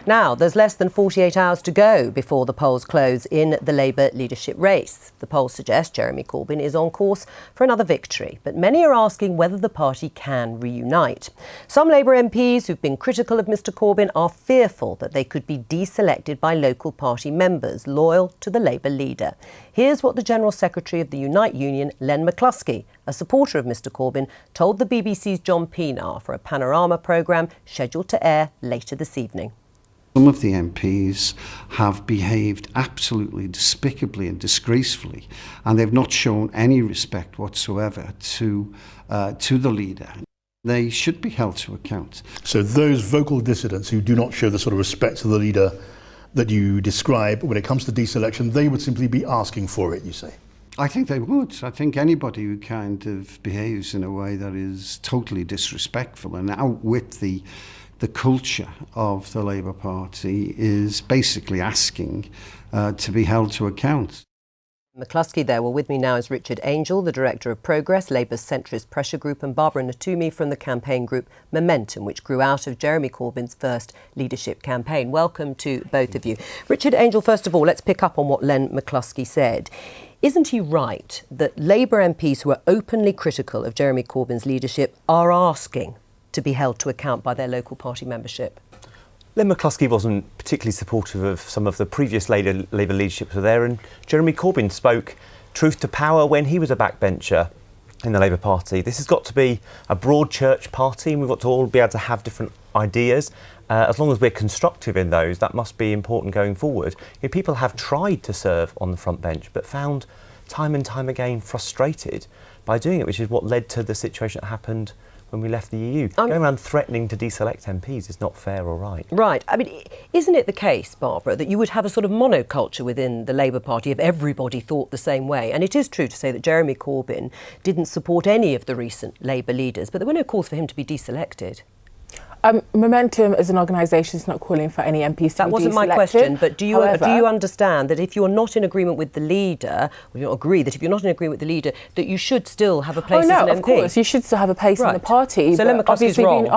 Now, there's less than 48 hours to go before the polls close in the Labour leadership race. The polls suggest Jeremy Corbyn is on course for another victory, but many are asking whether the party can reunite. Some Labour MPs who've been critical of Mr Corbyn are fearful that they could be deselected by local party members loyal to the Labour leader. Here's what the General Secretary of the Unite Union, Len McCluskey, a supporter of Mr Corbyn, told the BBC's John Pienaar for a Panorama programme scheduled to air later this evening. Some of the MPs have behaved absolutely despicably and disgracefully, and they've not shown any respect whatsoever to the leader. They should be held to account. So those vocal dissidents who do not show the sort of respect to the leader that you describe when it comes to deselection, they would simply be asking for it, you say? I think they would. I think anybody who kind of behaves in a way that is totally disrespectful and outwit the culture of the Labour Party is basically asking to be held to account. McCluskey there. Well, with me now is Richard Angell, the Director of Progress, Labour's centrist pressure group, and Barbara Ntumy from the campaign group Momentum, which grew out of Jeremy Corbyn's first leadership campaign. Welcome to both of you. Richard Angell, first of all, let's pick up on what Len McCluskey said. Isn't he right that Labour MPs who are openly critical of Jeremy Corbyn's leadership are asking to be held to account by their local party membership? Len McCluskey wasn't particularly supportive of some of the previous Labour leaderships were there, and Jeremy Corbyn spoke truth to power when he was a backbencher in the Labour Party. This has got to be a broad church party, and we've got to all be able to have different ideas. As long as we're constructive in those, that must be important going forward. You know, people have tried to serve on the front bench, but found time and time again frustrated by doing it, which is what led to the situation that happened when we left the EU. Going around threatening to deselect MPs is not fair or right. Right. I mean, isn't it the case, Barbara, that you would have a sort of monoculture within the Labour Party if everybody thought the same way? And it is true to say that Jeremy Corbyn didn't support any of the recent Labour leaders, but there were no calls for him to be deselected. Momentum as an organisation is not calling for any MPs to be deselected. That wasn't my question, but do you understand that if you're not in agreement with the leader, or you don't agree that if you're not in agreement with the leader, that you should still have a place as an MP? Of course, you should still have a place in the party. So Len McCluskey's wrong.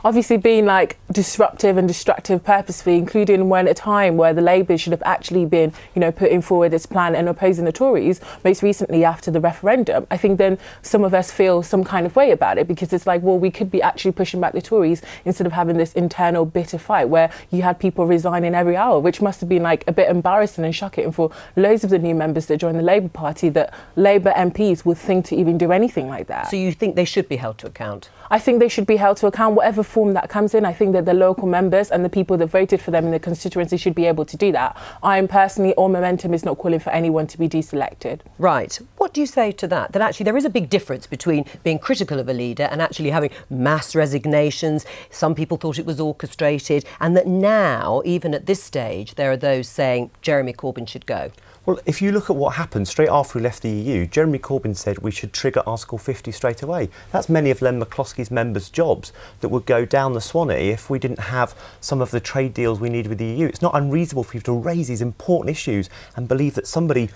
Obviously being like disruptive and destructive purposefully, including when a time where the Labour should have actually been, putting forward its plan and opposing the Tories, most recently after the referendum. I think then some of us feel some kind of way about it because it's like, well, we could be actually pushing back the Tories instead of having this internal bitter fight where you had people resigning every hour, which must have been like a bit embarrassing and shocking for loads of the new members that joined the Labour Party, that Labour MPs would think to even do anything like that. So you think they should be held to account? I think they should be held to account, whatever form that comes in. I think that the local members and the people that voted for them in the constituency should be able to do that. I'm personally, or Momentum is not calling for anyone to be deselected. Right. What do you say to that? That actually there is a big difference between being critical of a leader and actually having mass resignations. Some people thought it was orchestrated, and that now, even at this stage, there are those saying Jeremy Corbyn should go. Well, if you look at what happened straight after we left the EU, Jeremy Corbyn said we should trigger Article 50 straight away. That's many of Len McCluskey's members' jobs that would go down the Swanee if we didn't have some of the trade deals we need with the EU. It's not unreasonable for you to raise these important issues and believe that somebody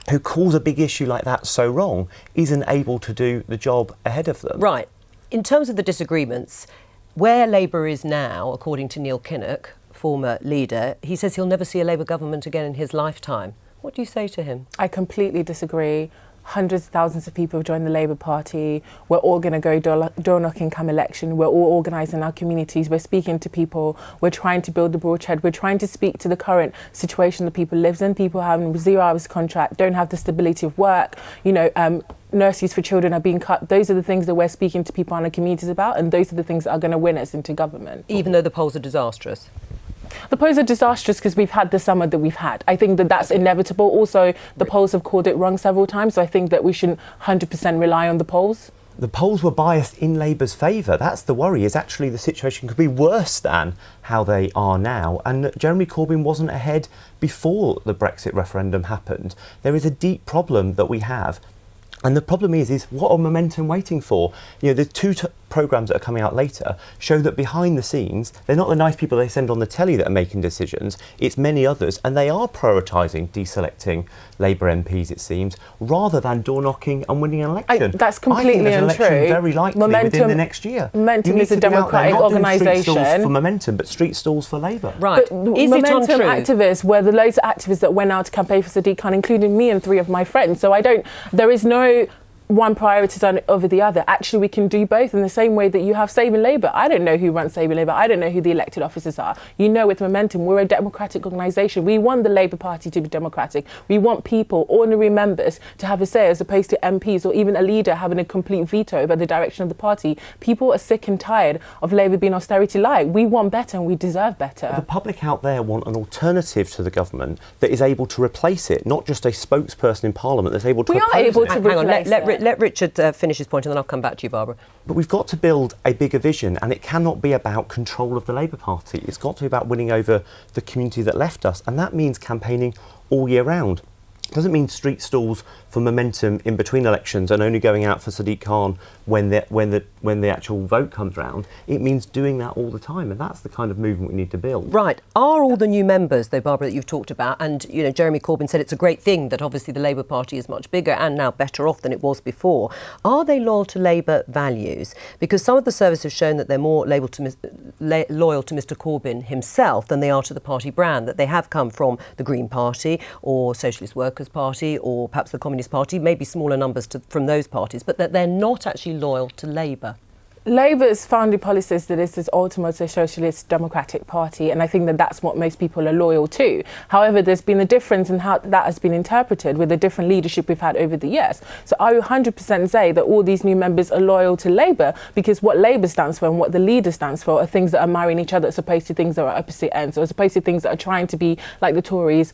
who calls a big issue like that so wrong isn't able to do the job ahead of them. Right. In terms of the disagreements, where Labour is now, according to Neil Kinnock, former leader, he says he'll never see a Labour government again in his lifetime. What do you say to him? I completely disagree. Hundreds of thousands of people have joined the Labour Party. We're all going to go door knocking come election. We're all organising our communities. We're speaking to people. We're trying to build the broadshed. We're trying to speak to the current situation that people live in. People having 0 hours contract, don't have the stability of work. Nurseries for children are being cut. Those are the things that we're speaking to people in our communities about, and those are the things that are going to win us into government. Even though the polls are disastrous? The polls are disastrous because we've had the summer that we've had. I think that that's inevitable. Also, the polls have called it wrong several times, so I think that we shouldn't 100% rely on the polls. The polls were biased in Labour's favour. That's the worry, is actually the situation could be worse than how they are now. And Jeremy Corbyn wasn't ahead before the Brexit referendum happened. There is a deep problem that we have. And the problem is what are Momentum waiting for? The programmes that are coming out later show that behind the scenes, they're not the nice people they send on the telly that are making decisions, it's many others, and they are prioritising deselecting Labour MPs, it seems, rather than door-knocking and winning an election. That's completely I think there's an untrue. election very likely within the next year. Momentum is a You need to be out there democratic not doing street organisation. stalls for Momentum, but street stalls for Labour. Right. But Is it Momentum untrue? activists were the loads of activists that went out to campaign for Sadiq Khan, including me and 3 of my friends. So there is no one priority over the other. Actually, we can do both in the same way that you have Saving Labour. I don't know who runs Saving Labour. I don't know who the elected officers are. You know, with Momentum, we're a democratic organisation. We want the Labour Party to be democratic. We want people, ordinary members, to have a say as opposed to MPs or even a leader having a complete veto over the direction of the party. People are sick and tired of Labour being austerity-light. We want better and we deserve better. The public out there want an alternative to the government that is able to replace it, not just a spokesperson in Parliament that's able to We oppose are able it. to Hang on, replace it. let Richard finish his point and then I'll come back to you, Barbara. But we've got to build a bigger vision, and it cannot be about control of the Labour Party. It's got to be about winning over the community that left us, and that means campaigning all year round. It doesn't mean street stalls for Momentum in between elections and only going out for Sadiq Khan when the actual vote comes round. It means doing that all the time, and that's the kind of movement we need to build. Right. Are all the new members, though, Barbara, that you've talked about, and Jeremy Corbyn said it's a great thing that obviously the Labour Party is much bigger and now better off than it was before. Are they loyal to Labour values? Because some of the surveys have shown that they're more loyal to Mr Corbyn himself than they are to the party brand, that they have come from the Green Party or Socialist Workers' Party or perhaps the Communist Party, maybe smaller numbers from those parties, but that they're not actually loyal to Labour. Labour's founding policy is that it is ultimately a socialist democratic party, and I think that that's what most people are loyal to. However, there's been a difference in how that has been interpreted with the different leadership we've had over the years. So I would 100% say that all these new members are loyal to Labour because what Labour stands for and what the leader stands for are things that are marrying each other as opposed to things that are opposite ends, or as opposed to things that are trying to be like the Tories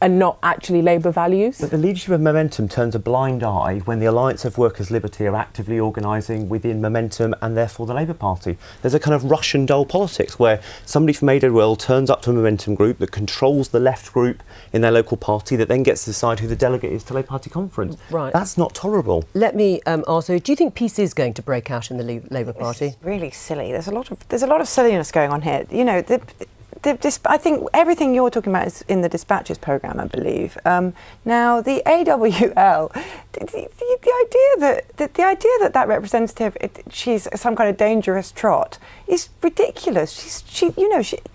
and not actually Labour values. But the leadership of Momentum turns a blind eye when the Alliance of Workers' Liberty are actively organising within Momentum and therefore the Labour Party. There's a kind of Russian doll politics where somebody from AWL turns up to a Momentum group that controls the left group in their local party that then gets to decide who the delegate is to Labour Party conference. Right. That's not tolerable. Let me ask you, do you think peace is going to break out in the Labour Party? It's really silly. There's a lot of silliness going on here. I think everything you're talking about is in the Dispatches programme, I believe. Now, the AWL, the idea that representative, she's some kind of dangerous trot, is ridiculous.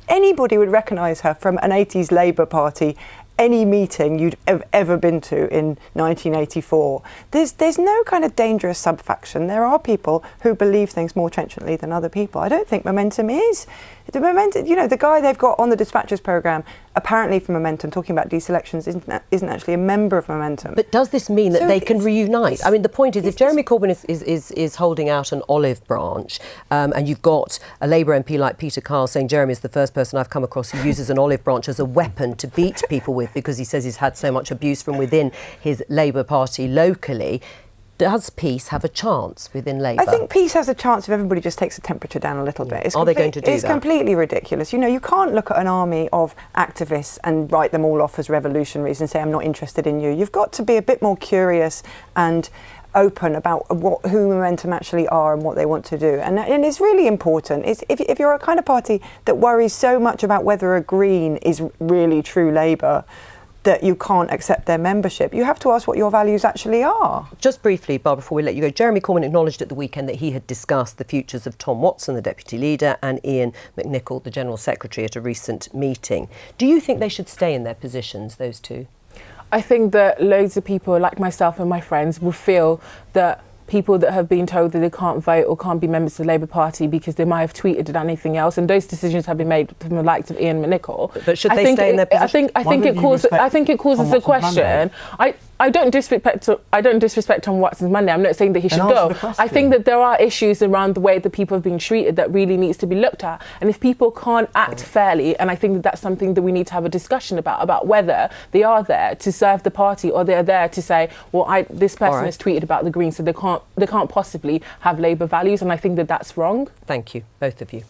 Anybody would recognise her from an 80s Labour Party. Any meeting you'd have ever been to in 1984. There's no kind of dangerous subfaction. There are people who believe things more trenchantly than other people. I don't think Momentum is. The guy they've got on the Dispatches programme, apparently from Momentum, talking about deselections, isn't actually a member of Momentum. But does this mean that they can reunite? I mean, the point is, if Jeremy Corbyn is holding out an olive branch, and you've got a Labour MP like Peter Carl saying Jeremy is the first person I've come across who uses an olive branch as a weapon to beat people with because he says he's had so much abuse from within his Labour Party locally, does peace have a chance within Labour? I think peace has a chance if everybody just takes the temperature down a little bit. Are they going to do that? It's completely ridiculous. You can't look at an army of activists and write them all off as revolutionaries and say, I'm not interested in you. You've got to be a bit more curious and open about who Momentum actually are and what they want to do. And it's really important. If you're a kind of party that worries so much about whether a Green is really true Labour, that you can't accept their membership, you have to ask what your values actually are. Just briefly, Barbara, before we let you go, Jeremy Corbyn acknowledged at the weekend that he had discussed the futures of Tom Watson, the Deputy Leader, and Ian McNicol, the General Secretary, at a recent meeting. Do you think they should stay in their positions, those two? I think that loads of people, like myself and my friends, will feel that people that have been told that they can't vote or can't be members of the Labour Party because they might have tweeted or done anything else, and those decisions have been made from the likes of Ian McNicol. But should they stay in their position? I think it causes a question. I don't disrespect Tom Watson's mandate. I'm not saying that he should go. I think that there are issues around the way that people have been treated that really needs to be looked at. And if people can't act fairly, and I think that that's something that we need to have a discussion about whether they are there to serve the party or they're there to say, well, this person has tweeted about the Greens, so they can't possibly have Labour values. And I think that that's wrong. Thank you, both of you.